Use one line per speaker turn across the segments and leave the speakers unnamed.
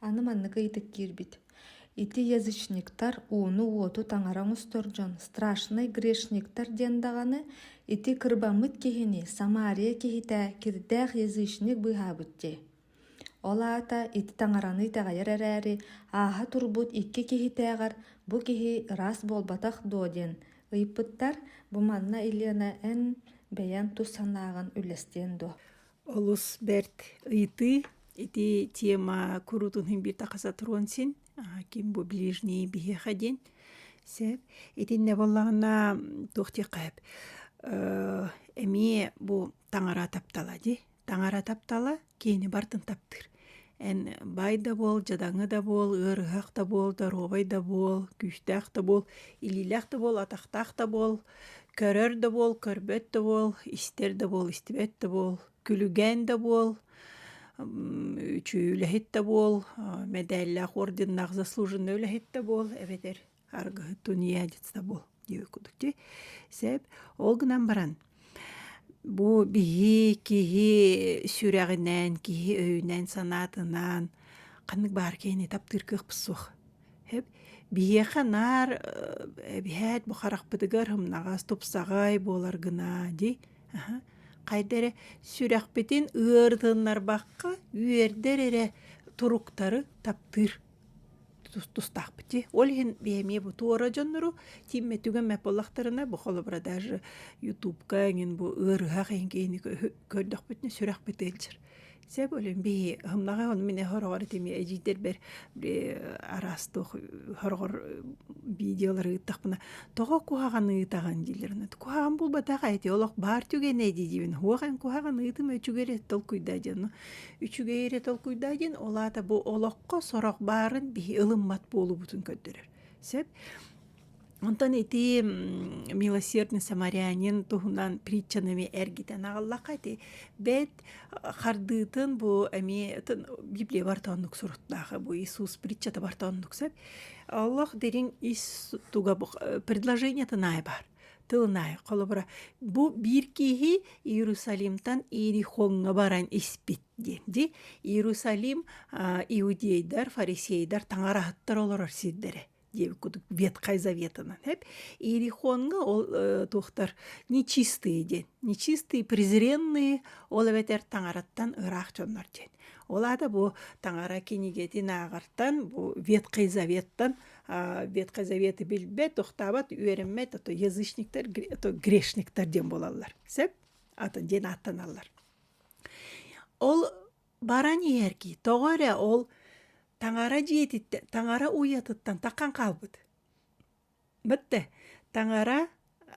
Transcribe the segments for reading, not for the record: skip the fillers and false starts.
Аны манныка итик кирбит. Ити язычниктар уну уоту таңараң усторжон, страшный грешниктар дендаганы, ити кырбамыт кихини Самария кихите кирдэх язычник быхабытте. Олаата ити таңараны тағайыр әрәрі, аға турбут икки кихитеғар, бу кихи рас болбатах доден. Ыйпыттар бу манна илена эн бәян туссанағын үлестен до.
Олус бәрт ыйты, ити тема курутун химбир тақаса туронсин, ким бу ближний бихе хаден. Сәп, ити не боллағына тоқти қайып. Әме бу таңара таптала де. Таңара таптала, кейіні бартын таптыр. Ән бай да бол, жадаңы да бол, ырғақ да бол, даробай да бол, күштақ да бол, илилақ да бол, атақтақ да бол, көрір да бол, көрбет да бол, истер да бол, истебет да бол, күліген да бол, үчүләхет да бол, медаллах орденнақ заслуженный өләхет да бол, әбетер арғы туниядец да бол, деу күдікте. Сәп, ол гынан баран. Бу бихи, кихи сүрәғінен, кихи өйінен, санатынан, қанық бар кейіне таптыр кықпысуқ. Бихи қанар, бихет бұқарақ бідігір, нағас топсағай болар гына, де. Қайдары сүрәқ бетін ұырдынлар баққа, үйердер әрі тұруқтары таптыр. Тустақ біте. Олген бейме бұ туора жонныру, тимме түген мәп болақтарына, бұ қолы бұра даже ютубка, бұ ұрғақ енгейіні көрдіқ бітіне сүрәқ біті елчір. Сәп олен бей, ғымнаға оны мене хорғар етеме әжейдер бір арастық хорғар видеолары ұттақ бұна. Тоға куғаған ұйтаған дейлерін. Куғаған бұл батақ әйте, олық бар түген әйде дейін. Оған куғаған ұйтым өчігер ет тол күйдаден. Үчігер ет тол күйдаден, олата бұл олыққа сорақ барын бей ылыммат болу бұтын көддірер. Сәп, онтан эти милосердный самарянин туһунан притчанами эргитен агаллака эти бет хардытын бу эми Библия бартаннык суруттагы бу Иисус притчата бартаннык сеп Аллах дерин ис туга предложение тынай бар. Тылнай колобра бу бир кихи Иерусалимтан Иерихонга баран испит ди. Иерусалим иудейдар, фарисейдар таңарахаттар олар сиддере. Деп кудук Ветхай Заветынан. Иерихонга ол тухтар нечистые ден. Нечистые, презренные, ол әбетер таңараттан ырах жоннар ден. Олада бу таңара кенегетин ағарттан, бу Ветхай Заветтан, Ветхай Заветы билбет, тухтабат, үйеріммет, ато язычниктер, ато грешниктер ден болалар. Сеп, ато ден аттаналар. Ол баран ерки, тоғаре ол таңара жетітті, таңара уятыттан таққан қалбыд. Бітті, таңара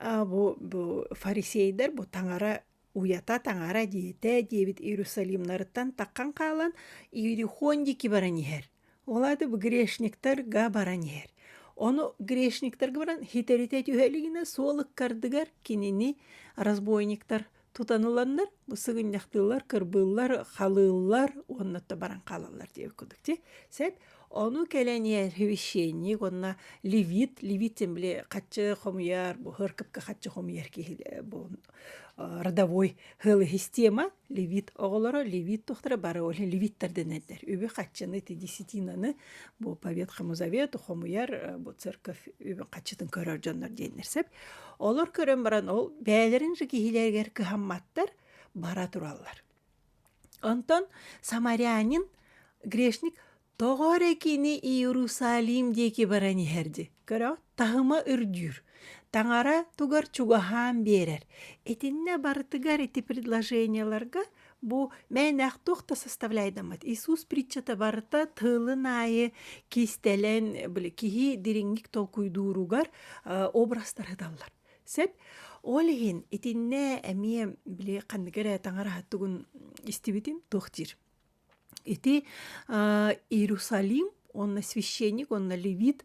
бұ фарисейдер, бұ таңара уята, таңара жете, дебіт Иерусалимнарыттан таққан қалан, Иерихондеки баран ехер. Олады бұ грешниктарға баран ехер. Оны грешниктарға баран хитеритет үйелігіне солық кардыгар кенені разбойниктар тутаныландар, бұл сығындақтылар, кырбылар, халылар, оннатта баран қалалар деп күдікте. Сәп, оны кәләнер хевещенник, онна левиттен біле қатшы хомияр, бұл хыркыпқа қатшы хомияр кейлі, бұл родовой хылы система, левит оғылары, левит тоқтары бары олы левиттардан әддер. Өбі қатшыны те десятинаны, бұл Павет Хамузавет, хомияр, бұл церковь өбі қатшытын көрір жонлар дейінер. Сәп, олар көрін баран ол бәлерін жігейлергер кыхамматтар бара тураллар. Онтон Самарянин грешник тоғар екені Иерусалим деке баран ехерді. Көрі, тағыма үрдүр. Таңара тугар чугахан берер. Этинне бартыгар эти предложенияларга бу мен ахтухта составляйдамат. Иисус притчата барта тылын айы кистелен кихи дирингик толкуйдууругар образдар ыдаллар. Сеп, олеген этинне әме біле қандыгара таңара хаттугун истибитим тохтир. Эти Иерусалим, онна священник, онна левит,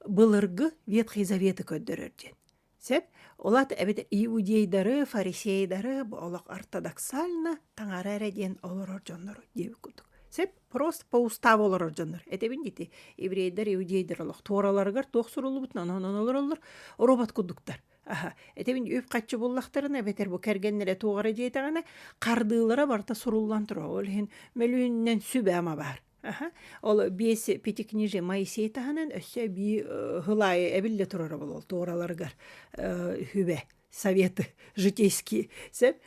былыргы Ветхий Заветы көддөрөрден. Сеп, олат әбет иудейдары, фарисейдары, олақ ортодоксально таңара әрәден олар оржонлары деп күдік. Сеп, просто по уставу олар оржонлар. Әтебін деті, еврейдер, иудейдер олақ туараларығар, тоқсырулы бұтын, анан олар робот күдіктар. Әтебін өп қатшы боллақтарына бәтер бұл кәргенлері туғары дейтіғана қардылары барта сұрулан тұра. Ол хен мәлуіннен сүбі ама бар. Аха. Ол бес пятикнижие Моисей таһынан өссө би хылай эбилле турара бол туураларгар хүбе советы житейский сеп.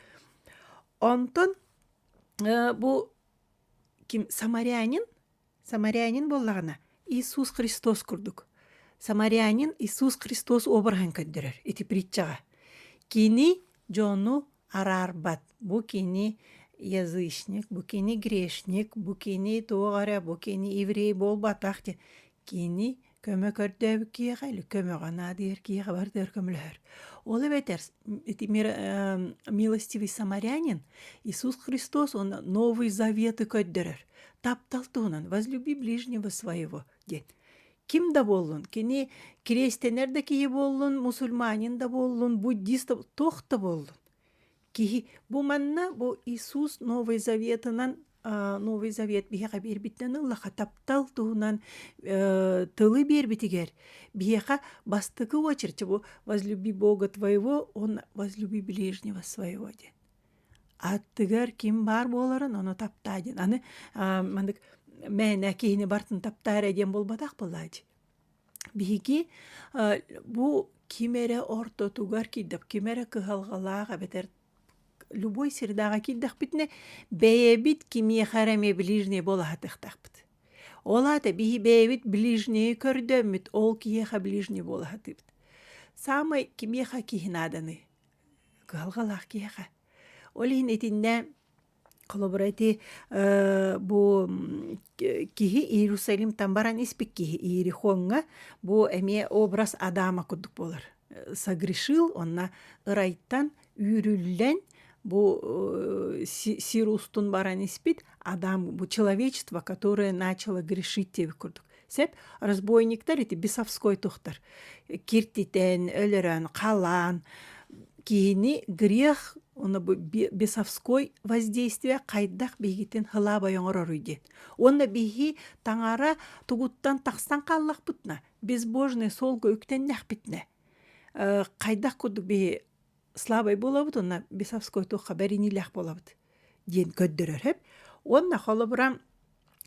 Онтон бу ким Самарянин боллагана Иисус Христос курдук. Самарянин Иисус Христос обырхан көддөрөр ити притчага. Кини жону арарбат. Бу кини язычник, бу кини грешник, бу кини тоғара, бу кини еврей болбатақ те. Кини көмө көрдөбү киеға, или көмө гана дер киеға бардыр көмөлөр. Ол эбетер, милостивый самарянин, Иисус Христос, он Новый Завет көддөрөр. Таптал туунан, возлюби ближнего своего ден. Ким да боллун, кини крестенер да кии боллун, мусульманин да боллун, буддист да тох да боллун. Кихи бу манна бу Иисус Новый Заветынан Новый Завет бияқа бербиттен ыллаха таптал туунан тылы бербитигер. Бияқа бастыкы очерче бу возлюби Бога твоего, он возлюби ближнего своего ден. Аттыгар ким бар боларын, оны таптаден. Аны мандык мәне кейіне бартын таптар әден болбадақ болады. Биги бу кимере орто тугар киддап, кимере кыхалгалаға бетер любой сирдаға киддақ бітіне бәйебіт кимие хареме ближне бола хатықтақ біт. Олата биги бәйебіт ближне көрдөміт, ол киеха ближне бола хатып. Самай кимеха кихинаданы, кыхалгалақ киеха. Олин етінде коллаборати бу кихи Иерусалим тамбаран испик кихи Иерихонга бу эме образ Адама кудук болар. Согрешил, онна ырайттан үйрүллен бу Сирустун баран испит Адам, бу человечество, которое начало грешить тебе курдук. Сеп разбойниктар эти бесовской тухтар. Киртитен, өлөрөн, калан, кини грех, оны бесовской воздействие кайдах бигитен хылаба yoңорор үйден. Оны биги таңара тугуттан тақсан қаллақ бұтна, безбожный сол көктен нәқ бітне. Кайдах кудук биги слабай болабыт, оны бесовской туққа бәріниләқ болабыт. Ден көддірір хеп. Оны қолыбырам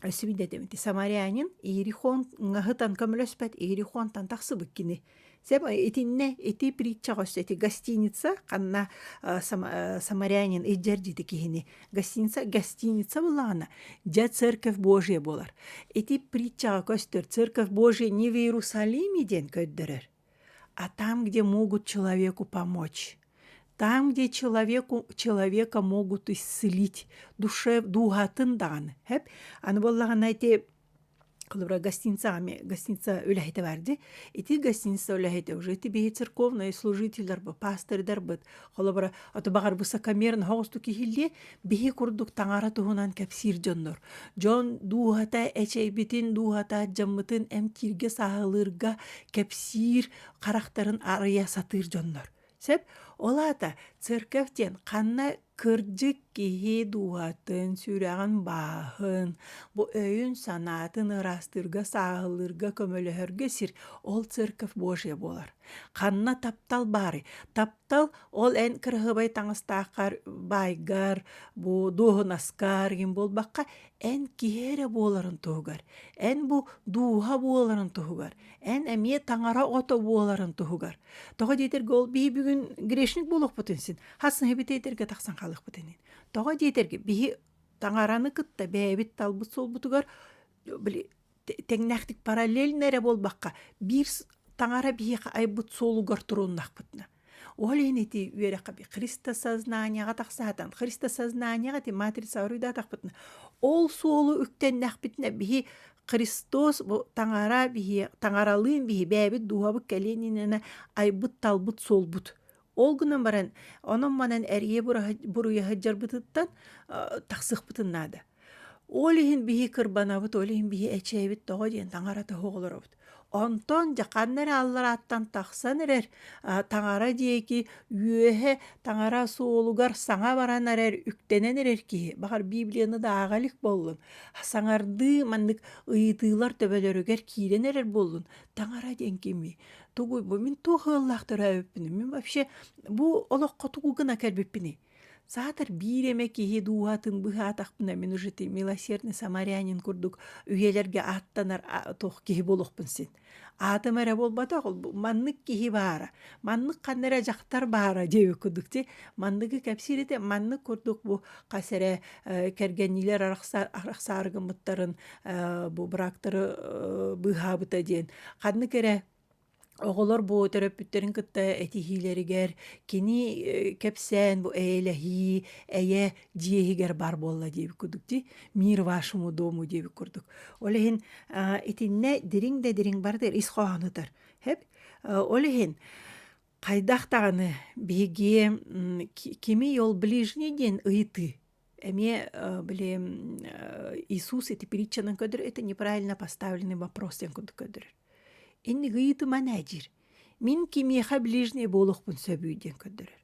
өсібінде деметі самарянин Иерихон ғытан көмілөспәт Иерихонтан тақсы бүккені. Сеп этинне эти притчагос эти гостиница канна самарянин иджердиди кихини гостиница булана жа церковь Божья болар. Эти притчага көстөр церковь Божья не в Иерусалиме ден көддөрөр, а там, где могут человеку помочь. Там, где человека могут исцелить духатын даганы. Хеп аны боллаган айте Колыбра гостиница өләхете барды. Эти гостиница өләхете уже эти бейі церковные служителер бы, пастырдар бы. Колыбра аты бағар высокомерн хоғысту кихилле бейі күрдік таңара туғынан кәпсир жоннор. Жон дуғата әчейбетін, дуғата жаммытын әмтирге сағылырға кәпсир қарақтарын арыя сатыр жоннор. Сеп, олата церковтен қанна кырджык кихи дуатын сүрәғын бағын, бу өйін санатын ырастырға сағылырға көмөлөһөргө сир, ол церковь Божия болар. Қанна таптал бары. Таптал ол ән кырғыбай таңыстақар байгар, бу дуғын аскар ген болбаққа ән кихере боларын туғар. Ән бу дуға боларын туғар. Ән әме таңара ото боларын туғар. Тоға дейтерге ол бейі бүгін грешник болуқ бұтынсын. Хасын хебет дейтерге тақсан қалық бұтынын. Тоға дейтерге бейі таңараны кытта бәйбет талбыт сол бұтығар. Тәңнәқтік параллельнәре болбаққа бір таңара бейі айбыт солуғар тұруыннақ бұтына. Ол енеті үйеріққа бей христосознанияға тақсатан. Христосознанияға те матрица ұруйда тақпытына. Ол солу үктен нәқпітіне бейі Христос таңаралыын бейі бәйбіт дуғабы кәленінені айбыт талбыт солбыт. Ол күнін баран, оның манан әрие бұруя хаджар бұтыттан тақсық бұтыннады. Ол ең бейі кырбанабыт, ол ең бейі әчәйбіт тоға дейін таңараты хоғылыр абыт. Онтон жақаннары аллар аттан тақсан әрер, таңара дейки үйе таңара соолугар саңа баран әрер, үктенен әрер ки, бағар Библияны да ағалік болын. Саңарды мандық ұйытылар төбелерігер кейден әрер болын. Таңара дейін кеми. Тугуй, бұл мен тоғы Аллахтыр әвіппіні. Мен вообще, бұл олыққа тугугына кәрбіппіні. Саатар биреме киһи дуатын быһаатахпына мен уже милосердный самарянин курдук үйелерге аттанар тох киһи болохпун син. Атым эре болбата ол маннык киһи баара. Маннык каннера жактар баара деби курдук ти. Манныгы кепсирите маннык курдук бу касере кергенилер араксаргымыттарын бу брактары быһаабыта диен. Каннык эре оголор бу төрөппүттерин кытта этихилеригер кини кепсен бу эйлехи эйе диехигер бар болла диби курдук ти мир вашему дому диби курдук. Олехин итинне дирин де дирин бардыр исхоанытар. Хеп олехин кайдахтаганы биге кими йол ближний ден ыйты. Эме билем Иисус эти притчанын көдір, это неправильно поставленный вопрос ден көдір. Инни гыйты манажир. Мин кимиеха ближний болохпун сөбүйден көдөрөр.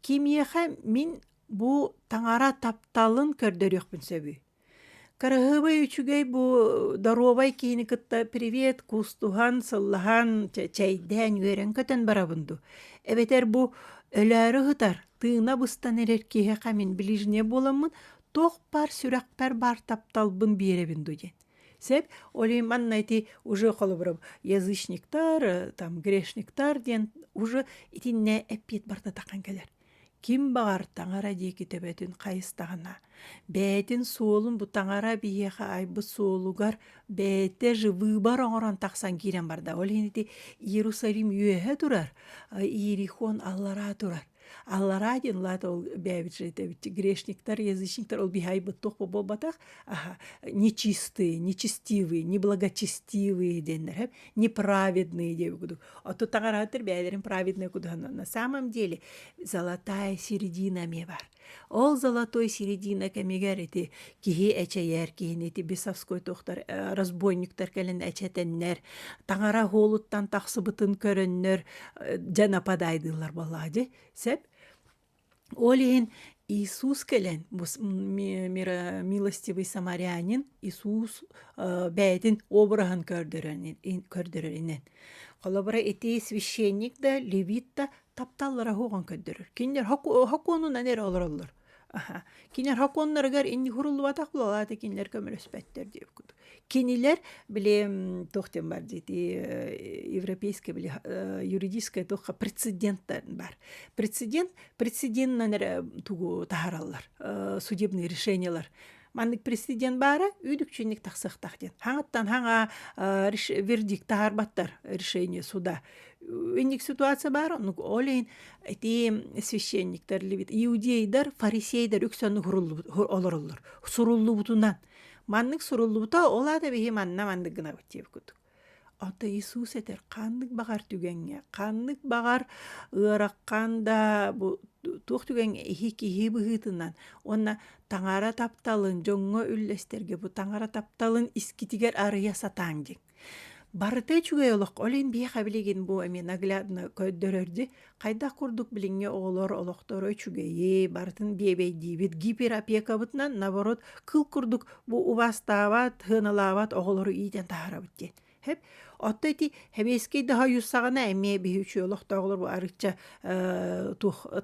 Кимиеха мин бу таңара тапталын көрдөрөкпүн сөбүй. Карахыбай үчүгей бу даровай кийини кытта привет, кустухан, сыллахан, чайден үйрен көтөн барабынду. Эбетер бу өлөрү хытар, тыына быстан эрер киеха мин ближний боламын, тох пар сүрәктар бар тапталбын биеребинду ден. Сеп, олиман найти уже холоброб язычниктар, там грешниктар ден уже итинне эппет барта такан келер. Ким багар таңара дейки төбөтүн кайыстагана. Бәтин соолун бу таңара биеха айбы соолугар бәте живы бар оңорон таксан кирен барда. Олинити Иерусалим үйөһө турар, Иерихон аллара турар. Аллара ден лат ол бәбиджете грешниктар, язычниктар ол бихай быттох болбатах, нечистые, нечестивые, неблагочестивые деннер, неправедные деп куду. А то таңаратыр бәлерин праведные куду. На самом деле золотая середина ме бар. Ол золотой середина кемегер эти кихи эчеер, кихи эти бесовской тохтар, разбойниктар келен эчетеннер, таңара холуттан тахсыбытын көрөннөр, жанападайдылар баллади. Сеп, олин Иисус келен, милостивый самарянин, Иисус бәйтин обрахын көрдөрөрінен. Колобара эти священник да, левит да, тапталлара хоған көддөрөр. Киндер хаконун анер олороллор. Кинер хаконнарыгар инни хурулу батақ булалаты кинлер көмөрөспәттер деп күдү. Кинилер биле тохтен бар дети европейский биле юридическое тоха прецеденттар бар. Прецеденттер тугу тахараллар, судебные решениялар. Маннык прецедент бара, үйдүкчүнник тахсыктак ден. Хаңаттан хаңа вердикт тахарбаттар решение суда. Инник ситуация бар, ну олейн эти священниктер, иудейдар, фарисейдар үксөнү олоруллар. Суруллу бутунан. Маннык суруллу бута олада бихи манна мандык гына бутеп күдүк. Ата Иисус этер каннык багар түгенге, каннык багар ыракканда бу тух түгенге ихи быгытынан онна таңара тапталын жоңго үллестерге бу таңара тапталын искитигер арыя сатаңдик. Барыта чугай олық, олен бия қабілеген бұл әме наглядны көддөрөрді, қайда құрдық білінге олар олықтары чугайы, бартын бебей дейбет, гиперопека бұтынан, наоборот, кыл құрдық бұл убастават, хыналават, оғылары үйден тағара бұттен. Хеп, отта эти хебескей daha юссағана әме бейучу олықта оғылар бұл арықча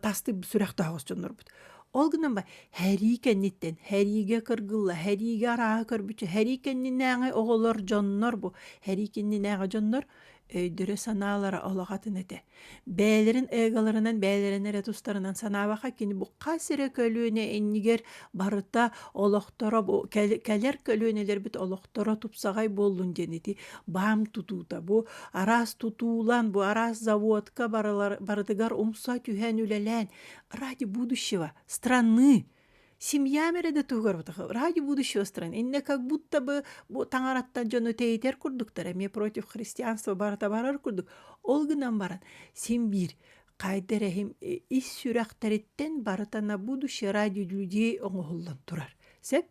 тасты сүрәқ тағыз жонлар бұд. Ол гынан ба, хәри кәннеттен, хәриге кыргылла, хәриге араға көрбүчі, хәри кәннен әңі оғылар жоннар бұ, хәри кәннен әңі жоннар өйдірі саналары олағатын әті. Бәлерін әғаларынан, бәлерін әретустарынан санабаға кені бұ қасыры көлуіне әнігер барыта олақтара, кәлер көлуінелер біт олақтара тұпсағай болуын денеті бам тұтуыта. Бұ арас тұтуылан, бұ арас заводка барытыгар умса түйән үләлән. Ради будущего страны. Семья мереде тугар бутахы. Ради будущего страны. Инне как будто бы таңараттан жону тейтер курдуктар. Эме против христианства барата барар курдук. Ол гынан баран. Сен бир кайдерехим ис сүрәктәреттен барата на будущее ради людей оңғылдан турар. Сеп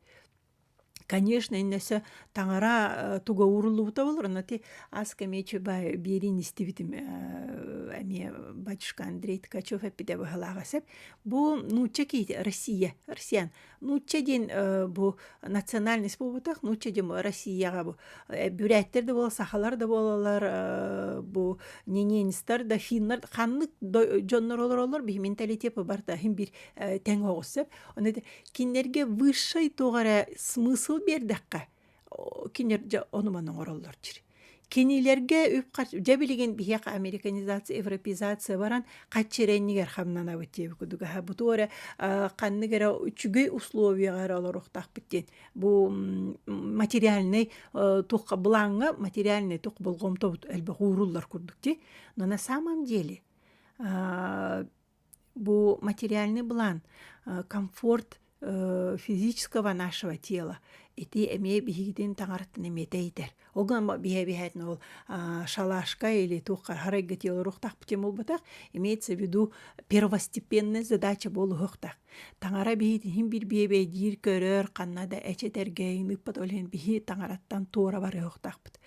Конечно, иннесе таңара туга урулута болор, но ти аз кемече ба берин истибитим ами батюшка Андрей Ткачев эпиде бахалагасеп. Бу нуче ки Россиян. Нуче ден бу национальность бубутах, нуче дем Россияга бу. Бүрәттер де бола, сахалар да болалар, бу нененистер да финнар ханнык жоннор олор би менталитеті барта хим бир тең оғысып. Оны кинерге высший тоғара смысл бердаққа. Кинер онуманын ороллар жир. Кинилерге үп жабилеген бияқ американизация, европезация баран қатчереннигер хамнана өтебі күдігі. Бұты ора қанныгера үчүгей условиягар олар оқтақ біттен. Бұл материальный тоққа бұлаңға, материальный тоқ болғымта әлбі ғуруллар күрдікте. Но на самом деле бұл материальный бұлан, комфорт физического нашего тела. Эти эмее бихигден таңарттын эмете етер. Оған бихе-бихетін ол шалашка или туққа харайга тело рухтақ бітем ол батақ, имеется в виду первостепенная задача болу хуқтақ. Таңара бихетін хим бір бие-бие дир көрер, қаннада әчетергейін үппат олен бихи таңараттан туора бары хуқтақ біт.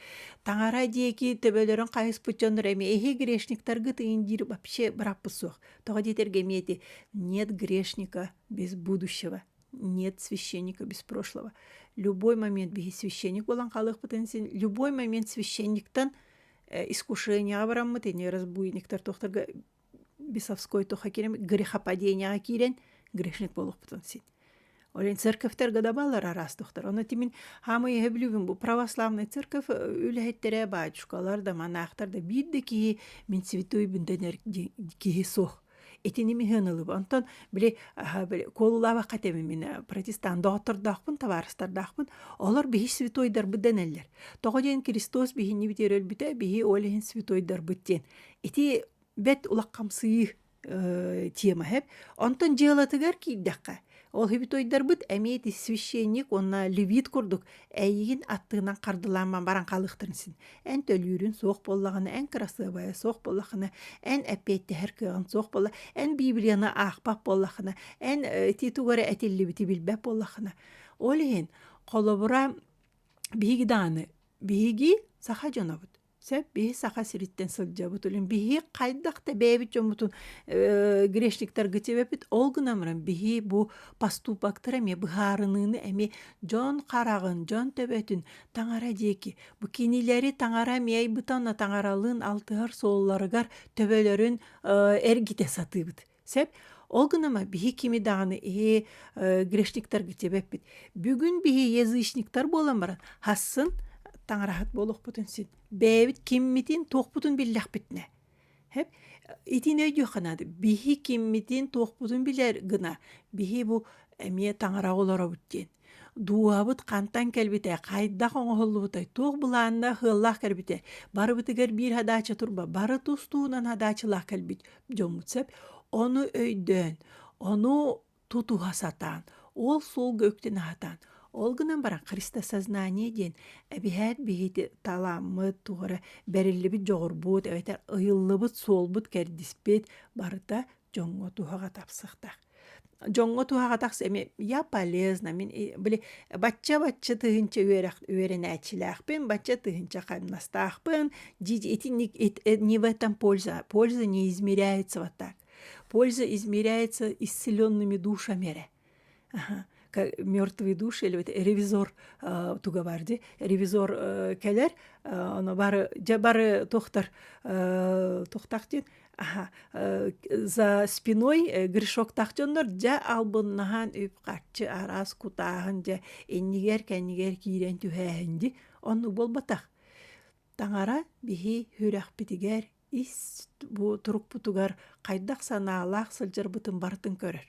Таңара дейки төбөлерін қайыс бұтчоныр әме эхе грешниктар гытыын дир вообще браппы соқ. Тоға дейтерге мети нет грешника без будущего. Нет священника без прошлого. Любой момент без священник болан қалық потенциал. Любой момент священниктан искушение бараммыт, не разбойниктар тоқтарға бесовской тоқа керем, грехопадения кирен, грешник болық потенциал. Олен церковьтер гадабалар арас тоқтар. Оны тимин хамы ебілуін бұл православный церковь үләйттері бачушкалар да, монахтар да бидді ки мен святой бүнденер кихи соқ. Этиними хынылып. Онтон биле колулава катеми мен протестант доктор-дақпын, таварыстар-дақпын. Олар бихи святойдар бүденеллер. Тоғаден Христос бихи небитерел бүте, бихи олehen святойдар бүттен. Эти бет улаққамсыйы тема хеп. Онтон желатыгар кейдаққа. Ол хебитойдар бұд әмейті священник, онна левит күрдік, әйігін аттығынан қардыланман баран қалықтырынсын. Ән төлірін соқ боллағына, ән красывая соқ боллағына, ән әпетті әркіған соқ боллағына, ән библияны ақпақ боллағына, ән титуғары әтелі біті білбәп боллағына. Олеген қолыбыра бигі даны, бигі сақа жона бұд. Сәп бихи сақа сириттен сылжа бұтылын. Бихи қайдақта бәйбіт жон бұтын грешниктар гытебепіт. Олғынамырын бихи бұ паступактыр әме бұғарыныны әме жон қарағын, жон төбетін таңара дейкі. Бұ кенелері таңара мәй бұтанна таңаралын алтығар солларығар төбелерін әргіте саты бұд. Сәп олғынама бихи кеми дағыны грешниктар гытебепіт. Бүгін бихи язычниктар болан баран. Хасын таңарахат болуқ бұтын сен. Бәйбіт кемметін тоқ бұтын білләқ бітіне. Хәп, етін өйді қанады. Бихи кемметін тоқ бұтын білер ғына. Бихи бұ әме таңара олара бүттен. Дуабыт қантан кәлбіте, қайда қоңғылы бұтай, тоқ бұланында ғыллақ кәлбіте. Бары бұтығар бір хадача тұрба, бары тұстуынан хадачылақ кәлбіт. Жомутсап, оны өйден, оны тұтуға сатан, ол сол көктен атан. Олгынан баран Христа сознание ден әбихәт бейті таламыт туғыра бәрілі жоғыр бұд, әветер ұйылы бұд, сол бұд кәрдіспет барыта жоңға туғаға тапсықтақ. Жоңға туғаға тақсы әме, я полезна, мен біле, батча тұхынча өрен әчіләқпен, батча тұхынча қаймнастақпен, не в этом польза. Польза не измеряется вот так. Польза измеряется исцеленными душами. Мертвые души, или ревизор тугаварди, ревизор келер, оны бары тоқтар тоқтақтен, за спиной грешок тақтондар, жа албыннахан өп қатчы арас кутағын, жа эннигер кәннигер кейрен түхәхінді, оны бол батақ. Таңара бихи хүрәқ бітігер, бұ тұрук бұтығар қайдақ саналақ сылжыр бұтын бартын көрір.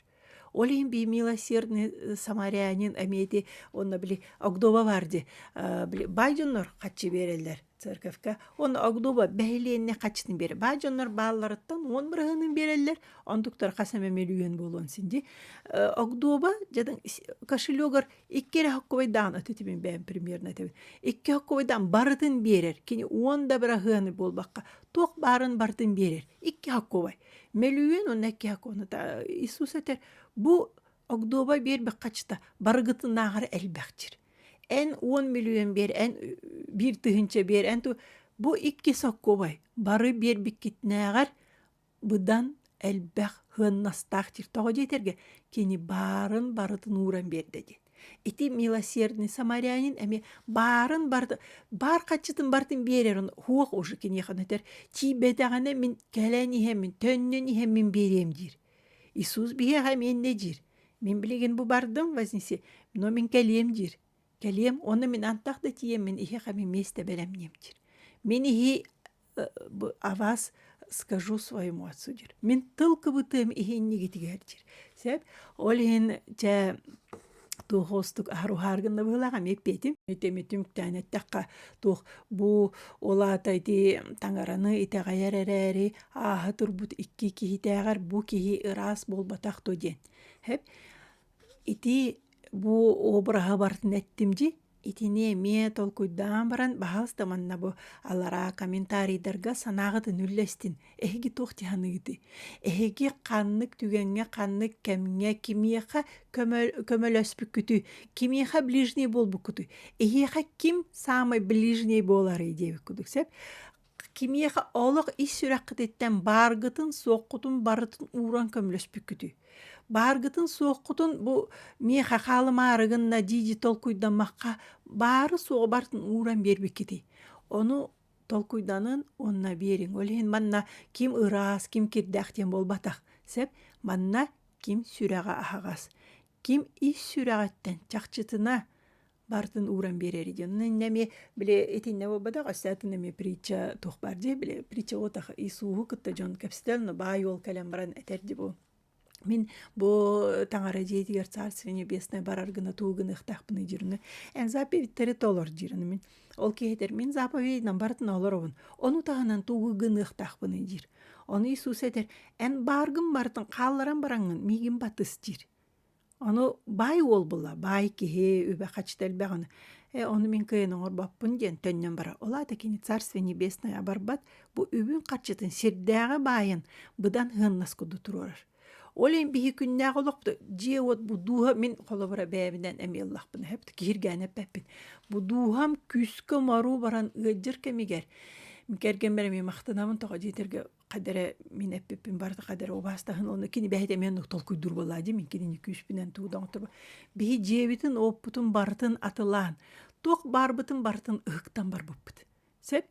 Олин би милосердный самарянин әмейді, оны білі, Агдоба барды. Байжонлар қатшы берелер церковка. Оны Агдоба бәйленіне қатшытын бері. Байжонлар балларыттан 10 бірғының берелер. Ондықтар қасам әмелуен болуын сінде. Агдоба жадан кошелегар 2 хаққыбайдан, өтетімен бәйін примерно әтебін. 2 хаққыбайдан барытын берер. Кені 10 да бірғыны болбаққа. Тоқ барын бартын берер. 2 хаққыбай. Мелуен он 2 хаққыны. Иисус әтер. Бұ Агдоба бербі қачта барғытын нағыр әлбәқтір. en 10 milyon bir, en bir tıhınça bir, en tu bu iki sokkobay. Bары bir bikitnäger bıdan elbэх hınnastах тир. Тоҕо дьиэтерге кини барын барытын ууран бердеди. Ити милосердный самарянин эми барын барды бар качытын бартын берерин хуох уже кини ханатер тибетагана мин келени хемин төннени хемин берем дир. Иисус бие хем не дир. Мин билеген бу бардым вознеси, но мин келем дир. Келем, оны мин антах да тием мин ихе хами месте белем нем дир. Мин ихи авас скажу своему отцу дир. Мин тылкы бытым ихин негитигер дир. Сеп, олин че тухостук арухаргында былагам еппетим. Этеметим тәнеттәкка тух бу олата ити таңараны ите гайеререри аһы турбут икки кихитәгәр бу кихи ырас болбатак тоден. Хеп ити бу обраһа бартын әттимди. Итине ме толкуйдан баран бахалста манна бу алара комментарийдарга санагыты нүллестин. Эһиги тохти ханыгыты. Эһиги каннык түгенге каннык кемге кимиеха көмөлөспүк күтү. Кимиеха ближний болбу күтү. Эһиха ким самый ближний болары деп күдүксеп. Кимиеха олық ис сүрәккытеттен баргытын соққутун барытын уран көмөлөспүк күтү. Баргытын соққутун бу меха халымарыгынна дижи толкуйдамакка бары соғы бартын уран бербик кити. Onu толкуйданын онна берин. Олен манна ким ырас, ким кирдәхтен болбатак. Сеп манна ким сүрәгә ахагас. Ким ис сүрәгәттен чакчытына бартын уран берер иден. Неме биле этинне болбада гасатын неме притча тохбарди биле притча отах Исуху кытта жон капстелно байол калем баран этерди бу. Мин бу таңара жетигер царство небесное бараргына тугын ыхтахпыны жирны. Эн заповедтери толор жирны мин. Ол кейтер мин заповеднан бартын олоровун. Ону тағынан тугын ыхтахпыны жир. Оны Иисус этер эн баргын бартын қалларан бараңын мигин батыс жир. Onu bay ol bulla, bay ki he übe kaçtel bağını. Onu min kıyının orbapın diyen tönyen bara. Ola da kini Царство Небесное барбат, bu übün kaçıtın sirdağı bayın, bıdan hınnas kudu turur. Olen bihi künnäge olupdu. Jewot bu duha min kolobara bäbinden emillah bunu hep kirgene peppin. Bu duham küskö maru baran ıjır kemiger. Mikergen bere mi maqtanamın toqa jeterge qadere min eppin barda qadere obastahın onu kini behde men tolkuy durbaladı min kini küspinen tuğdan oturba. Bihi jevitin opputun bartın atılan. Toq barbıtın bartın ıhktan barbıpıt. Sep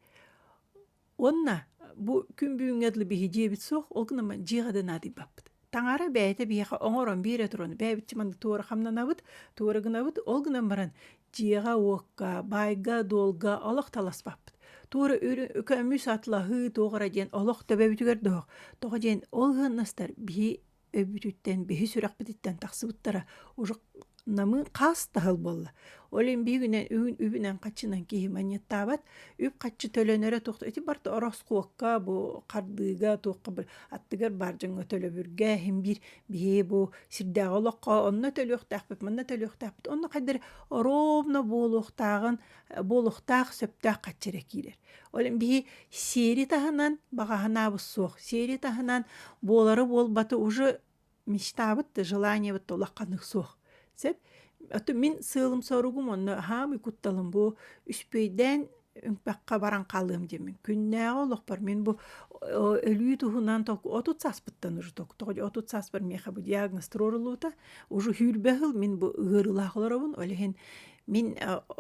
onna bu kümbüğün adlı bihi jevit soq olgunama jigadan adi bapıt. Tangara bäte biha oŋoron bire turun. Bäbitçi man tuğra xamnanabıt, tuğra gınabıt, olgunan baran jiga okka, bayga, dolga, alaq talas bapıt. Tuğra ökömüs atla hı toğra diyen alaq da bäbitüger doq. Toğa diyen olğun nastar bihi öbütütten, bihi sürak bititten taqsıbıttara ujuq namı qas tahıl bolla. Olen bir günen übünen qaçınan kihi manyettabat, üb qaçı tölönöre toqtu. Eti barda oras kuakka bu qardıga toqqa bir attıgar barjanga tölöbürge hem bir bihi bu sirdağılaqqa onna tölöqtaqpıp, manna tölöqtaqpıp. Onna qadir orobna boluqtaq söptaq qaçırekiler. Olen bihi seri tahınan bağahana bu soq. Seri tahınan boları bol batı uju mishtabıt da желание bıt olaqanıq soq. Sep Ötü min sığılım sorugum onu hamı kuttalım bu üspeyden ünkbakka baran kaldığım demin. Künnäge oluq bar min bu ölüyü tuhunan tok 30 saspıttan uju tok. 30 saspar meha bu diagnoz turoruluta. Uju hürbehil min bu ığırılaqlarabın. Ölehin min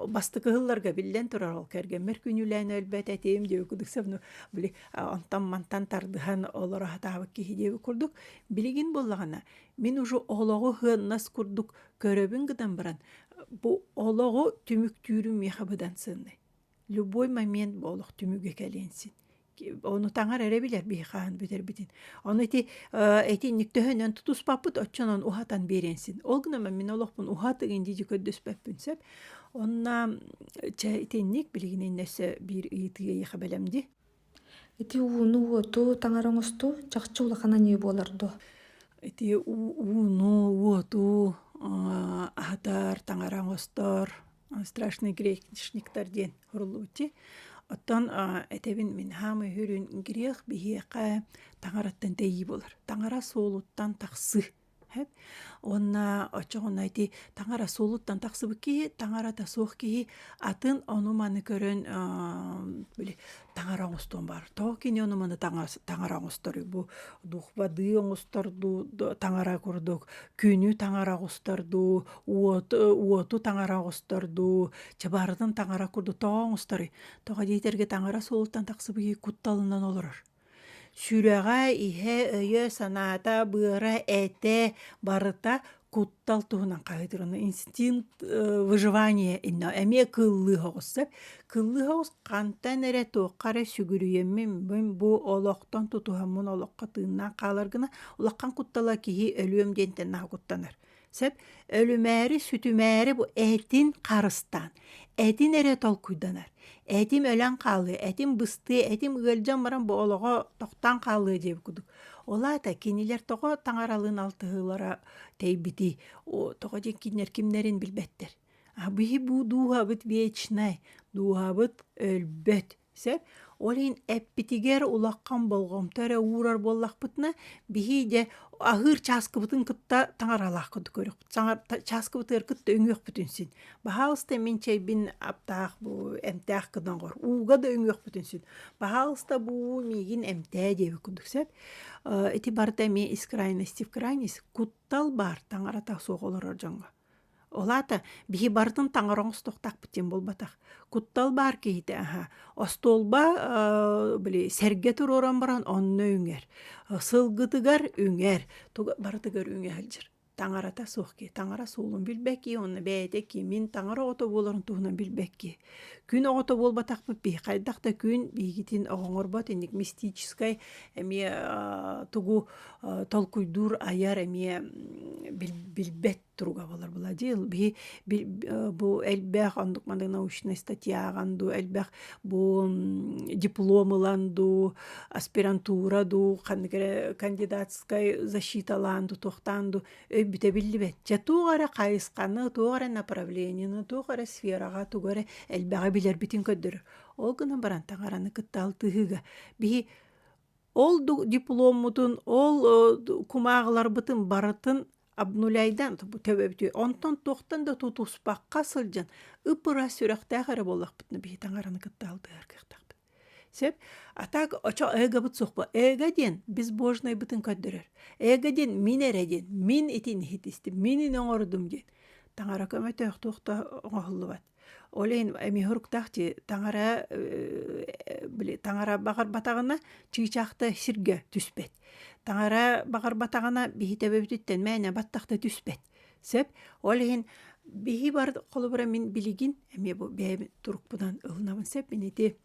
bastıkı hıllarga billen turar ol kergen. Merkünülen ölbet eteyim diye kuduk sevnu. Bili ontan mantan tardıhan olara hatabık ki diye kurduk. Biligin bollağına. Min uju oloğu hınnas kurduk. Köröbün gıdan baran. Bu oloğu tümüktürüm mehabıdan sığındı. Любой момент болуq tümüge kelensin. Onu taňar erebiler bir han biter bitin. Onu etinlik töhönen tutus papıt otçanan uhatan berensin. Olgunama min oloqpun uhatı gendici köddös peppin sep. Onna etinlik biliginin nese bir iyitiye yıkabelemdi.
Ити уну оту таңараңысту чакчула ханани боларду.
Eti unu uotu ahatar taňaraňostor страшный грешниктар ден хурулути. Оттан этебин min hamı hürün грех биһиэхэ таҥараттан тейи болар. Таҥара соолуттан тахсы. Hep. Онна очоғын айти таңара солуттан тақсыбы ки, таңара та соқ ки атын оны маны көрін біле таңара оңыстон бар. Тоғы кені оны маны таңара оңыстары. Бұ дұқбады оңыстарду таңара көрдік, күні таңара оңыстарду, уоту таңара оңыстарду, чабарыдың таңара көрді тоғы оңыстары. Тоға дейтерге таңара солуттан тақсыбы ки кутталынан олырар. Сүрәға иһэ өйө санаата быара эте барыта куттал туһунан кайдырына инстинкт выживания инна эме кыллы хоғысып кыллы хоғыс кантан эре тоққара сүгүрүйеммин бу олоқтон тутуһаммын олоққа тыынна кааларгына улаккан куттала киһи өлүөм диэнтен наһа куттанар сеп өлүмээри сүтүмээри бу этин карыстан этин эре тол куйданар этим өлөн каалы, этим бысты, этим ыгылжан баран бу олого токтан каалы деп кудук. Олата кинилер того таңаралын алтыһылара тейбити. Того ден кинер кимнерин билбеттер. Абыһи бу дуһабыт вечнай, дуһабыт өлбөт. Сеп олин эппитигер улаккан болгомтары уурар боллакпытна биһи де ахыр часкыбытын кытта таңаралах кыды көрөк. Часкыбытыр кытта өңөк бүтүнсүн. Бахалста мен чейбин аптаах бу эмтаах кыдан гор. Уга да өңөк бүтүнсүн. Бахалста бу мигин эмтаа деп күдүксеп. Эти барда ми из крайности в крайность куттал бар таңарата соголор жаңга. Олата биһи бардын таңароңс тоқтақ бітен болбатақ. Куттал бар кейді, остолба біле сәрге тұр оран баран онны үңер. Сылгытыгар үңер, бардыгар үңер жыр. Таңарата соқки, таңара солын билбәкки, онны бәйдекки, мен таңара ото боларын туғынан билбәкки. Күн оғото болбатақ бі, қайдақта күн бейгітін оғыңыр бат, ендік мистическай, әме тұғу толкуйдур аяр, әме билбәт тұруға болар бұла дейл. Бұл әлбәқ, андық маңда научный статья ағанду, әлбәқ бұл дипломыланду, аспирантураду, кандидатскай защиталанду, тоқтанду, өйбіте білбәт. Жа туғара қайысқаны, туғара направлениені, туғара сфераға, туғара әлбәға билер битин көддөрөр. Ол гына баран таңараны кытта алтыһыга. Биһи ол дипломмутун, ол кумағылар бытын барытын абнулайдан төбөбүтү. Онтон тоқтан да тутуспаққа сылжан. Ыпыра сүрәқтәғары боллақ бытны биһи таңараны кытта алтыһар кыхтақ. Сеп, атак очо эга бут сухпа. Эга ден biz божнай бытын көддөрөр. Эга ден мин эреден, мин итин хитисти, минин оңордум ден. Таңара көмөтө тоқта оңоллубат. Олейн эмихурктахти таңара багар батагына чыйчакта сирге түспет. Таңара багар батагына бихитебөбүттен мәне баттакта түспет. Сеп олейн бихи бар колубра мин билигин эме бу бе турукпудан ылнабын сеп минети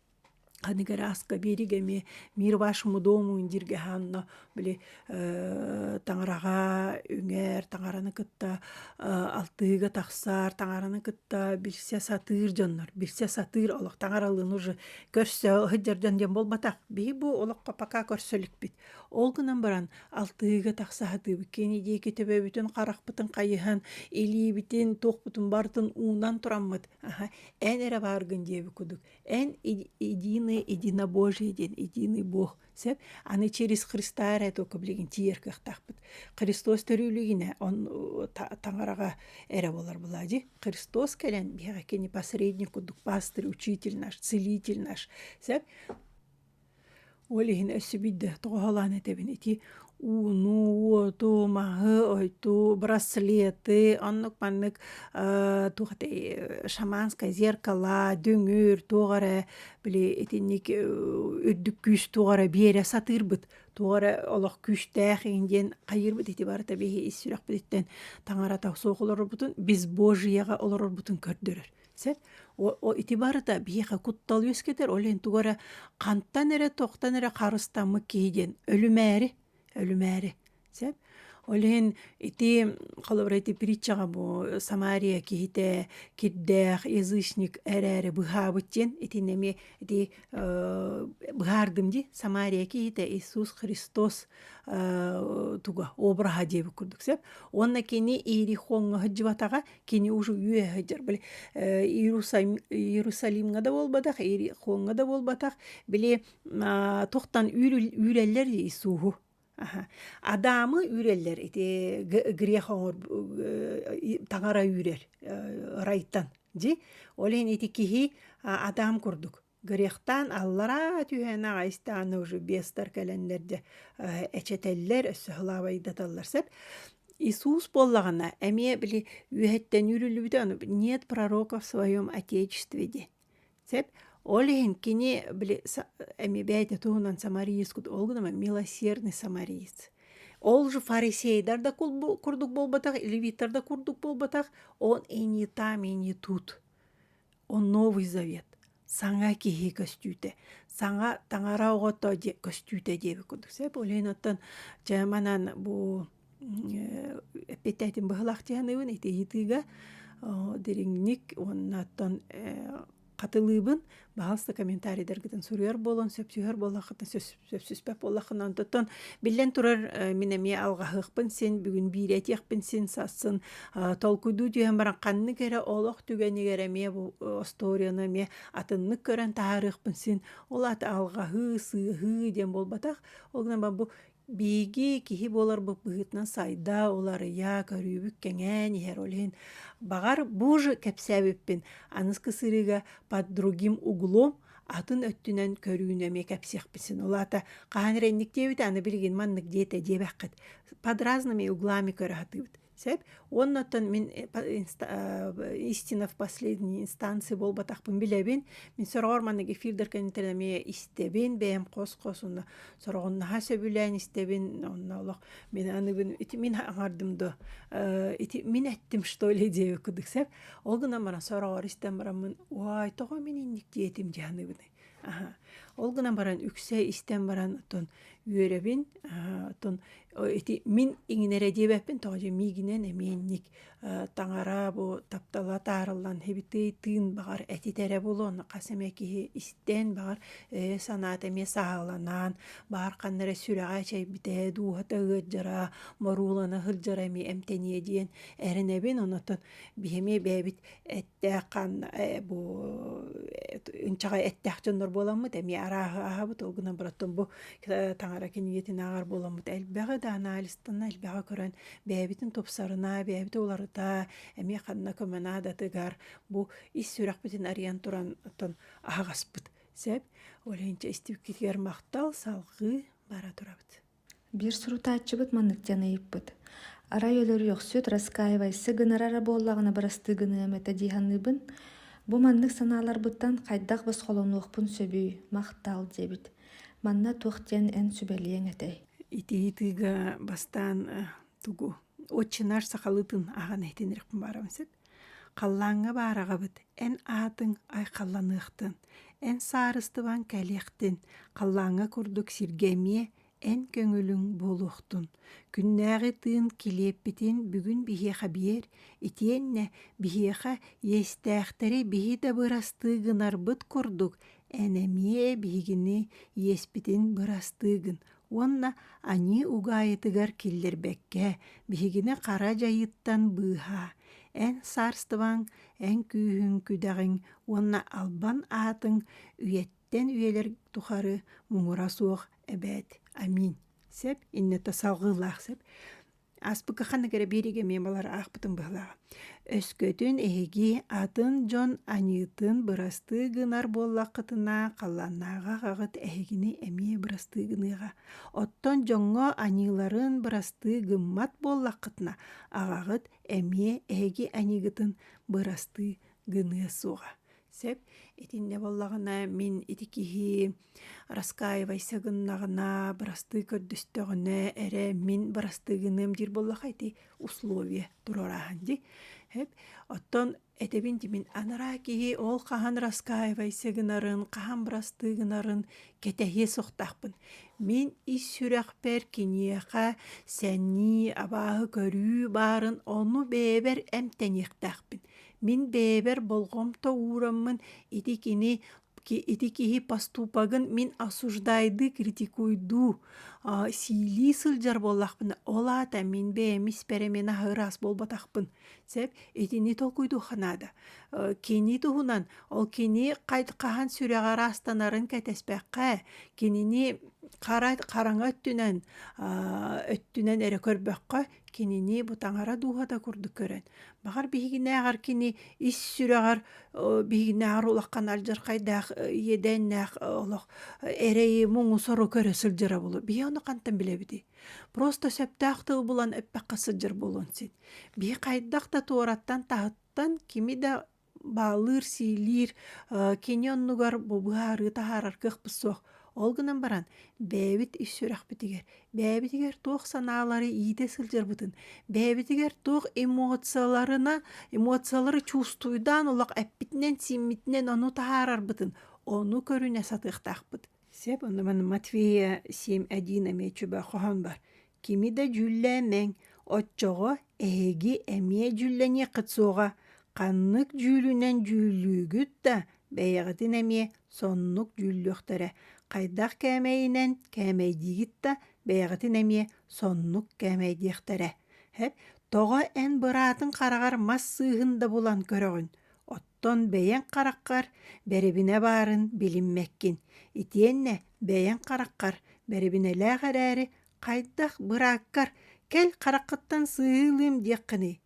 Ханигара аска беригеме мир вашему дому индирге ханна биле таңарага үңер таңараны кытта алтыга таксар таңараны кытта билсе сатыр жаннар билсе сатыр олох таңаралын уже көрсө хыджардан дем болбатак би бу олокко пока көрсөлүк бит ол гынан баран алтыга таксаты кени ди кетебе бүтүн каракпытын кайыхан эли битин токпутун бартын уунан тураммыт эн эре баргын деби кудук эн единобожие ден, единый Бог. Сеп, аны через Христа әрәт оқыблеген тиеркіх тақпыт. Христос төрілігіне, он таңараға әрі болар бұлади. Христос кәлен, беға кені посредник, кудық пастырь, учитель наш, целитель наш. Сеп, олеген өсі бидді, тоғалан әтебін еті, уну, мағы, ойту, браслеты, аннық маннық шаманская зеркала, дөңір, тоғара, біле, етеннік өддік күш тоғара бере сатыр бұд. Тоғара олық күш тәхінден қайыр бұд, еті бары табиғи иссүрек бұдеттен таңарата соғылыр бұдын, біз Божияға олар бұдын көрдірір. Сәп, о итибарыта бейха куттал өскетер, олен туғара қанттан әрі, тоқтан әрі қарыстамы кейден өлімәрі. Сәп, олен ити қалыбыр эти притчаға бұ Самария кейте кеддәқ язычник әрәрі бұғабыттен, ити неме бұғардым де Самария кейте Иисус Христос туға обраға дебі күрдік. Сәп, онна кені Иерихонға хыджыбатаға, кені ұжы үйе хыджар. Біле Иерусалимға да болбадақ, Иерихонға да болбадақ. Біле тоқтан үйрелер Иисуху. Аха. Адамы үреллер, ити грех оңор таңара үрер райттан, жи. Олен ити кихи адам курдук. Грехтан аллара түйәнә айстаны уже бестер кәләнләрдә әчәтәлләр, өссөһлавайдаталлар сәп. Иисус боллағына әме били үһәттән үрүлүбүтән нет пророка в своем отечестве де. Сәп, олеген кини били әме бәйте туһунан самариец кут олгунама милосердный самариец. Ол же фарисейдар да курдук болбатах, левиттар да курдук болбатах, он и не там, и не тут. Он Новый Завет. Саңа кихи көстүйте. Саңа таңара оғото көстүйте дебі курдук. Сәп, олеген оттан жаманан бу эппетәтин быһылах тиһаныбын ите йытыга дереңник оннаттан катылыбын баалста комментарийдер гытын сурuyar болон сөпсүһөр боллахытын сөпсүспәп боллахынан тоттон биллен турар минеме алгаһыкпын сен бүгүн биретиякпын сен сасын толкуду дүйен баран канны кере олох түгенигере ме бу историяны ме атыннык көрөн таарыхпын сен ол ат алгаһы сыыһы ден болбатах олгунан бу биги кихи болар бу быһытынан сайда олар я көрүүбүк кеңен ихер олен багар бужы кепсәбиппин аныскы сырыга под другим углом атын өттүнен көрүүнөме кепсехписин олата каанренник дебит аны билген маннык диете дебаккыт под разными углами көрөтүбүт сеп оннотон мен истина в последней инстанции болбатакпын билебин мен сороор маннык эфирдер кентерме истебин бэм кос-косуна сорогоннаха сөбүлэн истебин оннолох мен аныбын ити мен аңардымды ити мен эттим что ли деп кудык сеп ол гына мана сороор истем барамын ой того мен инник диетим жаныбын ол гына баран үксе истем баран тон үйөребин тон ити мин иңинере дебеппин тоожа мигинен эменник таңара бу таптала таарылдан хебитей тыын багар этитере болон касемеки истен багар санаат эме сааланан бар каннере сүрага чай бите дуата ыджара морулана хылжара эми эмтение диен эренебин онотон бихеме бебит этте кан бу үнчага эттех жоннор боламмыт эми арахабыт олгунан бараттон бу таңара кенигетин агар боламмыт элбеге да анализтан элбеге көрөн бебитин топсарына бебит оларыта эми ханна көмөна да тыгар бу ис сүрөкбүтүн ариан туран тон агаспыт сеп оленче истибиккер мактал салгы бара турабыт
бир сурутаачыбыт манныктан ыйыппыт арай өлөр ёксүт раскаевай сыгынарара боллагына барастыгыны эмете диханыбын бу маннык санааларбыттан кайдак басколонуокпун сөбүй мактал дебит манна туохтен эн сүбелиең этей
итиитыга бастан тугу отчинар сакалытын аган этенирикпин барамсык қаллаңа барагабыт эн аатың ай қалланыктын эн саарыстыбан кәлектин қаллаңа курдук сиргемие эн көңүлүң болуктун күннәгы тыын килеппитин бүгүн бихеха биер итиенне бихеха естээхтери бихи да бырастыгынарбыт курдук энемие бигини еспитин бырастыгын онна ани угаайытыгар киллербекке бигине кара жайыттан быха эн сарстыбаң эн күүһүн күдәгиң онна албан аатың үйеттен үйелер тухары муңура суох эбет амин сеп иннета салгылах сеп аспыка ханнагere бириге мен балар ахпытын быhlaa өскөтүн эги атын жон анитын бырастыгынар боллакытына калланнаага кагыт эгини эми бырастыгыныга оттон жоңго аниларын бырастыгыммат боллакытына агагыт эми эги анигытын бырастыгыны суга сеп этинне боллагына мен итикихи раскаевай сыгыннагына бырасты көрдөстөгүнө эре мен бырастыгыным дир боллахайти условие турорахан ди хеп оттон этебин димин анаракихи ол кахан раскаевай сыгынарын кахан бырастыгынарын кетехи соктакпын мен ис сүрөкпер киниэха сенни абааһы көрүү баарын ону бэбер эмтениктакпын Мин бэбер болгомто uuramмын ити кини ити киһи поступагын мин осуждайды, критикуйду, сиили сылдьар боллахпын. Олаата мин бээмис перемена хырас болбатахпын. Сеп, итини толкуйду ханада. Кини туһунан, ол кини кахан сүрәгара астанарын кәтеспәккә, кинини караңа өттүнен эре көрбәккә, кинини бутаңара дуһата курдук көрөн. Багар бигинәгәр кини ис сүрәгәр бигинәгәр улаккан алҗар кайдах едәннәх олох эре муңу сору көрө сылҗыра булу. Би аны кантан билебиди. Просто сәптәхтыл булан эппәккә сылҗыр булун син. Би кайдах та туараттан тахыттан кими да балыр силир киньоннугар бубыһары тахарар кыхпысох. Олгынан баран бәбит исүрәх битигер. Бәбитигер туох санаалары иите сылжыр бутын. Бәбитигер туох эмоциялары чувствуйдан олақ әппитнен, симмитнен ону тахарар бутын. Ону көрүнә сатыхтах бут. Сеп, оннаман Матвея 7:1 әмечүбә хохан бар. Кими да жүллә мәң, отчоға әйги әмие жүлләне қытсуға. Қаннық жүлінен жүлігіт да бәйіғітін әмие соннық жүлліқтірі. Қайдақ кәмейінен кәмейдігіт да бәйіғітін әмие соннық кәмейдіқтірі. Хәп, тоға ән бұратын қарағар мас сығында болан көрігін. Оттон бәйен қараққар бәрібіне барын білінмәккін. Итиенне бәйен қараққар бәрібіне ләғар әрі қайдақ бұраққар кәл қараққыттан сығылым деққыны.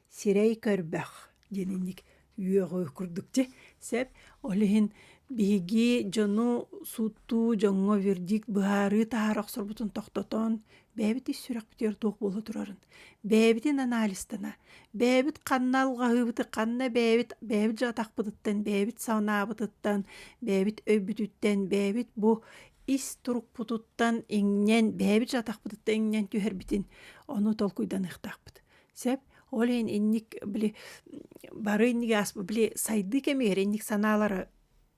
Сирей көрбәқ денінік үйеғі күрдікте. Сәп, олығын биги жону сутту жоңго вердикт быһары таарак сорбутун токтотон бэбит иссүрак битер туох боло турарын. Бэбитин анализтана. Бэбит канналгаһыбыты канна бэбит жатакпытыттан, бэбит саунабытыттан, бэбит өйбүтүттен, бэбит бу ис турукпутуттан иңнен, бэбит жатакпытыттан иңнен түһербитин ону толкуйдан ыхтакпыт. Сеп, олен инник били бары инник аспы били сайды кемер инник санаалары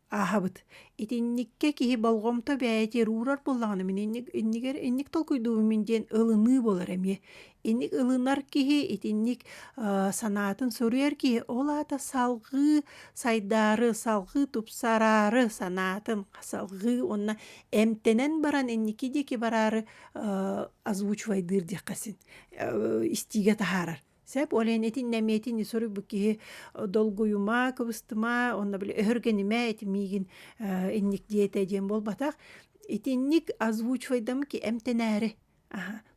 ахабыт. Итинникке киһи болгомто бәйтер урар буллаганы мен инник толкуйдуу менден ылыны болар эми. Инник ылынар киһи итинник санаатын соруяр киһи олата салгы сайдары, салгы тупсарары санаатын салгы онна эмтенен баран инники деки барары озвучивайдыр деккасин. Истиге тахарар. Сәп, олен этин нәметин сору бүкеһи долгуюма, кыбыстыма, онна биле өһөргениме этимигин инник диете дем болбатак. Этинник озвучивайдам ки эмтенәре.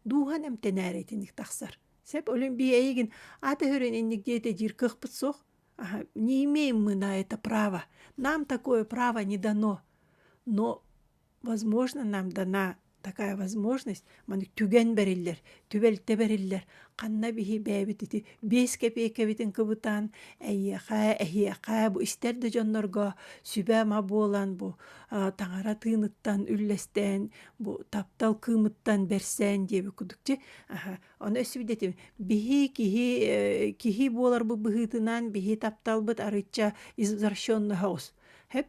Духан эмтенәре этинник тахсар. Сәп, олен биегин ата хөрен инник диете дир кыхпытсох. Не имеем мы на это права. Нам такое право не дано. Но, возможно, нам дана такая возможность, маны түген бериллер, түбелте бериллер, қанна бихи бәбитити, 5 копейка кыбытан, әйеқа, бу истерді жоннорға сүбә ма болан, бу таңара тыыныттан үллестен, бу таптал кымыттан берсен, дебі күдікче. Оны өсі бидетім, бихи кихи болар бу бігітінан, бихи таптал бұд арыча извращенный хаос. Хеп,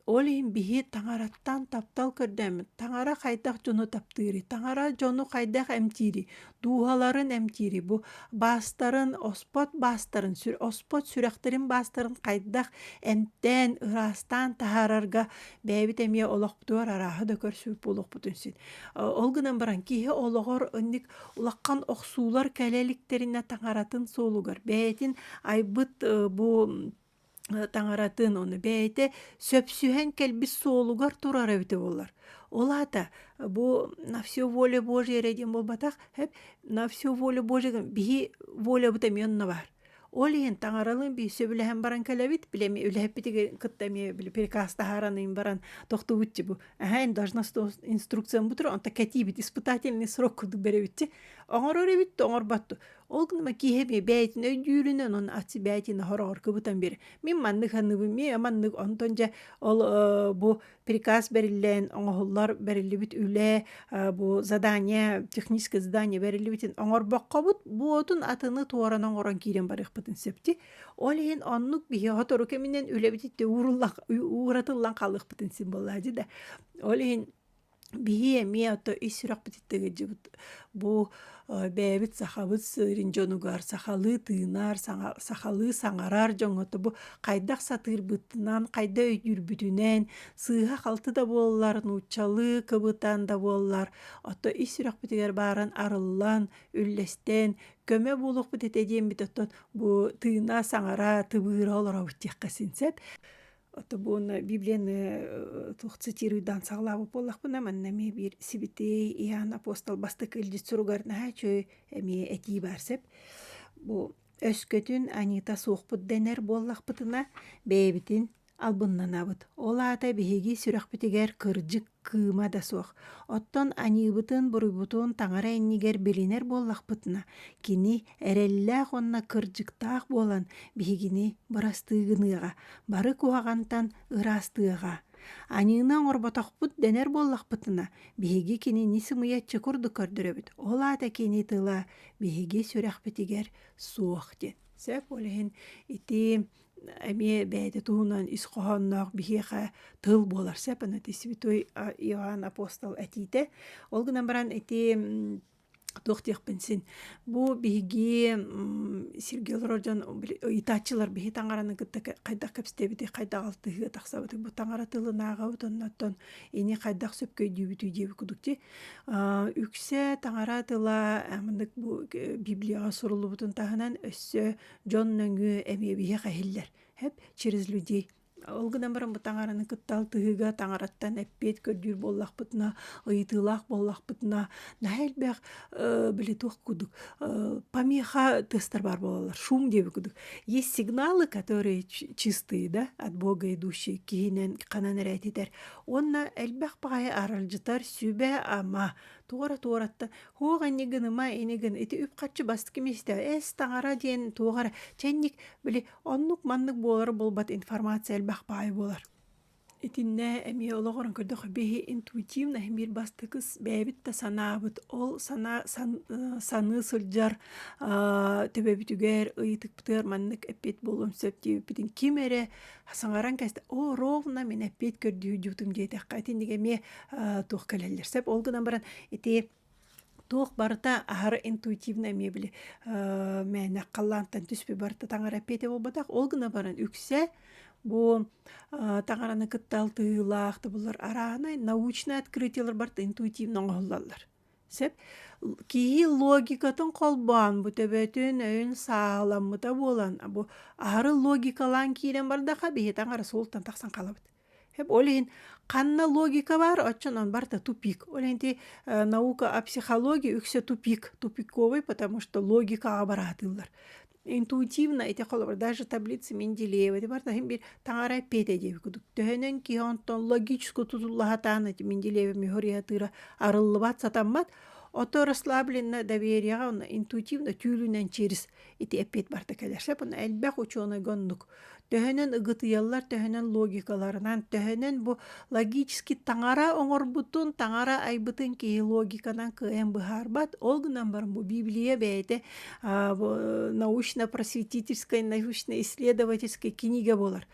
олин бихи таңараттан таптал көрдәмін. Таңара қайдақ жону таптыри. Таңара жону қайдақ әмтири. Дуғаларын әмтири. Бу бастарын, оспот бастарын, оспот сүрәқтерін бастарын қайдақ әмттен, ұрастан тахарарға бәйбіт әмия олақ бұтуар арағы да көрсіп олық бұтынсын. Олғынан баран кейі олығыр үннік улаққан оқсулар кәлеліктеріне таңаратын солуғар. Бәйтін айбыт бу таңаратын оны бәйте сөпсүһен кәлбіс соолугар турар әбіті болар. Олата, бу на все воля Божья реден болбатақ, на все воля Божья бихи воля бұтамионна бар. Олиен таңаралын бі сөбіліген баран кәләбіт, білеме өләппетіге күттәме перекаста харанын баран тоқты бұтчы бұ. Әйін должностный инструкциям бұтыр, онта кәтибіт, испытательный срок күді бәрі оңор өребітті, оңор батту. Олгыныма кихеме бәйтін өйдүйрінен он атсы бәйтін хорағыр күбітан бері. Мен маннық ханыбым, мен аманнық онтонжа ол бұ приказ бәрілен, оңғылар бәрілі біт үлі, бұ задания, техническое задание бәрілі бітін оңор баққа бұт, бұ отын атыны туаран оңоран кейрен барық бұтын септі. Ол ең оннық бейі ғатору кемінен үлі бітітті уратылан қалық бұтын симболады да. Ол ең Бихи эми ото исүрак бититтеге жибит бу бэбит сахабыт сырин жонугар сахалы тыынар сахалы саңарар жоңото бу кайдах сатыырбытынан кайда өйдүрбүтүнен сыыха халты да буоллар нууччалы кыбытан да буоллар ото исүрак битигер бааран арыллан үллестен көмө булук битете диэн бит оттон бу тыына саңара тыбыыра олоробут диэккасинсеп Ото буна Библияны тух цитируйдан саглабы боллахпына маннами бир сибитей Иоанн апостол бастык илдит суругарнаха чөй эми эти барсеп бу өскөтүн Анита суохпут денер боллахпытына бэбитин албыннанабыт. Ол ата биһиги сүрэхпитигер кырдьык кыыма да суох. Оттон анибытын буруйбутун таңара эннигер билинер боллахпытына. Кини эреллээх онна кырдьыктаах болан биһигини барастыыгыныыга, бары куһагантан ыраастыыга. Аньыына оҥорботохпут денер боллахпытына. Биһиги кинини сымыйаччы курдук көрдөрөбүт. Ол ата кини тыла биһиги сүрэхпитигер суох ден. Сөп олиһин ити эми бэйдэ туһунан ис коһонноох биһиэхэ тыл буолар сэпэна ти святой Иоанн апостол этиите. Ол гынан баран ити туохтиэхпинсин. Бу биһиги Сергейлор дьон итааччылар биһи таҥараны кытта хайдах кэпстебити хайдах алтыһыа тахсабыты бу таҥара тылынаагабыт онноттон ини хайдах сөпкөйдүүбүтүү диэби кудукти. Үксэ таҥара тыла амындык бу Библияга сурулубутун таһынан өссө дьон нөҥү эми биһи хаһиллер. Хеп через людей. Ол гынан баран бу таҥараны кыттал тыһыга таҥараттан эппиет көрдүүр боллахпытына, ыйытыылаах боллахпытына, наһэлбэх били туох кудук. Помеха тестер бар болалар, шум диэби кудук. Есть сигналы, которые чистые, да, от Бога идущие, киһинен канан эрэтитер. Онна элбэх баҕайы аралдьытар сүбэ ама туора-туоратта хуога нигыныма инигын ити үп каччы бастык эместе эс таҥара диэн туогара чэнник били оннук маннык буолар болбат информация элбэх баай болар. Итинне эми олоғорын көрдөх биһи интуитивна химир бастыкыс бэбит та санаабыт ол саны сылдьар төбөбүтүгер ыйытыктыар маннык эппит болум сөптибитин ким эре саңаран кэсте о ровно мен эппит көрдүү жутум диэтэхка итинниге ме туох кэлэллер сеп ол гынан баран ити туох барыта ахары интуитивна мебили мэне каллантан түспү барыта таңара эппете болбатах ол гына баран үксе бу таҥараны кыттал тыылаахты булар араанай научный открытиялар барта интуитивно оҥоһуллаллар. Сеп киһи логикатын колбаан бу төбөтүн өйүн сааламмыта буолан бу ахары логикалаан киирен бардаха биһи таҥара суолтан тахсан халабыт. Хеп олиһин канна логика бар, оччонон барта тупик. Олиһинти наука о психологии үксе тупиковый, потому что логикага бараатыыллар. Интуитивно эти холобар даже таблицы Менделеева барта хим бир таңара пете диэби кудук. Төһөнөн киһонтон логическу тутуллаһатаан эти Менделеева мехориятыра арыллыбат сатаммат ото расслабленно доверияга интуитивно түүлүнен через эти эппет барта келерсеп оны элбэх ученый гоннук. Төһөнөн ыгытыяллар төһөнөн логикаларынан төһөнөн бу логически таңара оңорбутун таңара айбытын киһи логиканан кыйын быһаарбат ол гынан баран бу Библия бэйте научно-просветительская научно-исследовательская книга болар.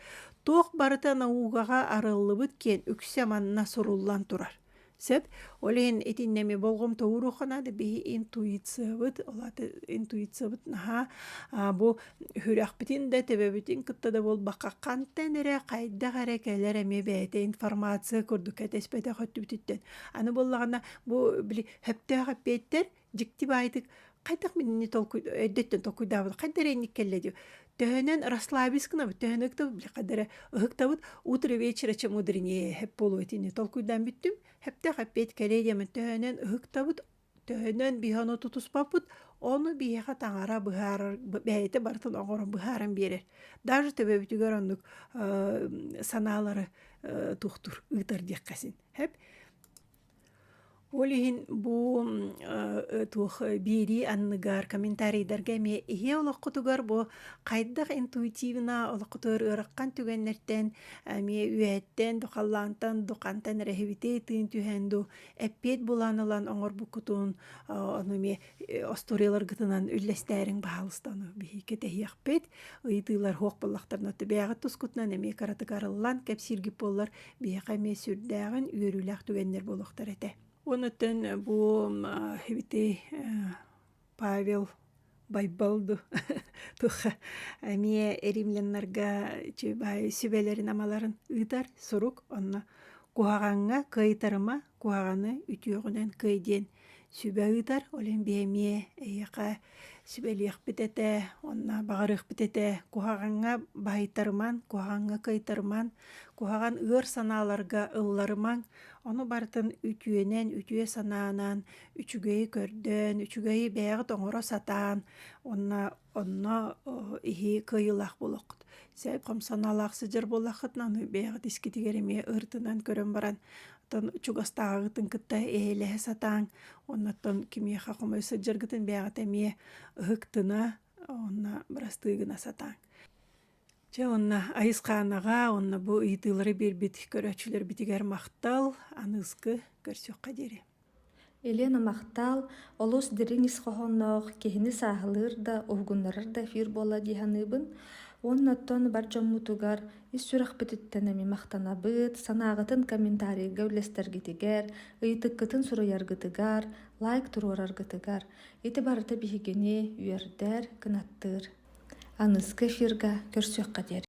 Туох барыта наукага арыллыбыт кен үксе манна суруллан турар. Сеп, олен этиннеми болгом тоурухана да биһи интуициябыт, олаты интуициябыт наха бу хүрәхбитин да төбөбүтин кытта да бол бакаккан тенере кайда гарекелер эми бэйте информация көрдүк этеспете хөттүбүтүттен. Аны боллагана бу били хөптөөгө беттер жикти байтык кайдак минни толку эдеттен толкуйдабыт кайдар энник келле дип. Төһөнөн расслабискына төһөнөктө били кайдар ыктабыт утро вечера чем мудренее хеп болуэтини толкуйдан бүттүм. Хепте хаппет келедемен төһөнөн ыктабыт төһөнөн бихано тутуспапыт onu biha tangara bihar beyte bartın oğorun biharın beri. Даже töböbütügör onluk sanaları tuhtur, ıtar diyekkasin. Hep Олиһин бу туох бири анныгар комментарийдарга ме ихе олоққутугар бу кайдах интуитивна олоққутугар ыраккан түгеннертен ме үәттен духаллаантан дукантан рехибите тыын түһэнду эппет буланылан оңор букутун ону ме осториялар гытынан үллестээрин баалыстану бихике техиякпет ыйтыылар хуок боллактарна бэягат тускутнан эме каратыгарыллан кепсиргип боллар биэка ме сүрдээгин үөрүлээх түгеннер болохтар эте. Онытын бу хибити Павел Байбалду туха мие римляннарга чебай сүбелерин амаларын ыйтар сурук онна куаганга кыйтарма куаганы үтүөгүнөн кыйден сүбе ыйтар олен биемие эйка сүбелиях битете онна багарых битете куаганга байтарман куаганга кыйтарман куаган ыр санааларга ылларман onu barıtın ütüye sananan, üçügeyi kördön, üçügeyi bäğit oňora satan, onna ihi kıyılaq bolaq. Säp komsanalaq sıjır bolaqyt, nany bäğit iskitigерime ırtınan körön baran. Ton çugastağıtın kıtta eýlehe satan, onnattan kimye hakomy sıjır gıtın bäğit eme hıktına, onna biraz tygına satan. Onna айысқанаға, онна бу ыйтылары бербит көрөчүлөр битигер мактал, аныскы көрсөкка дере.
Елена мақтал, олус дереңіз қоғоннақ, кехіні сағылыр да, оғынларыр да фир бола диханыбын, оннаттан бар жаммутугар, ис сүрақ бітіттенеми мақтана бұд, санағытын комментарий гәулестер гетігер, ыйтыққытын сұраяр гетігар, лайк тұруарар гетігар, еті барыта бігігене, үйердер, кынаттыр. Аныскы фирга көрсөкка дере.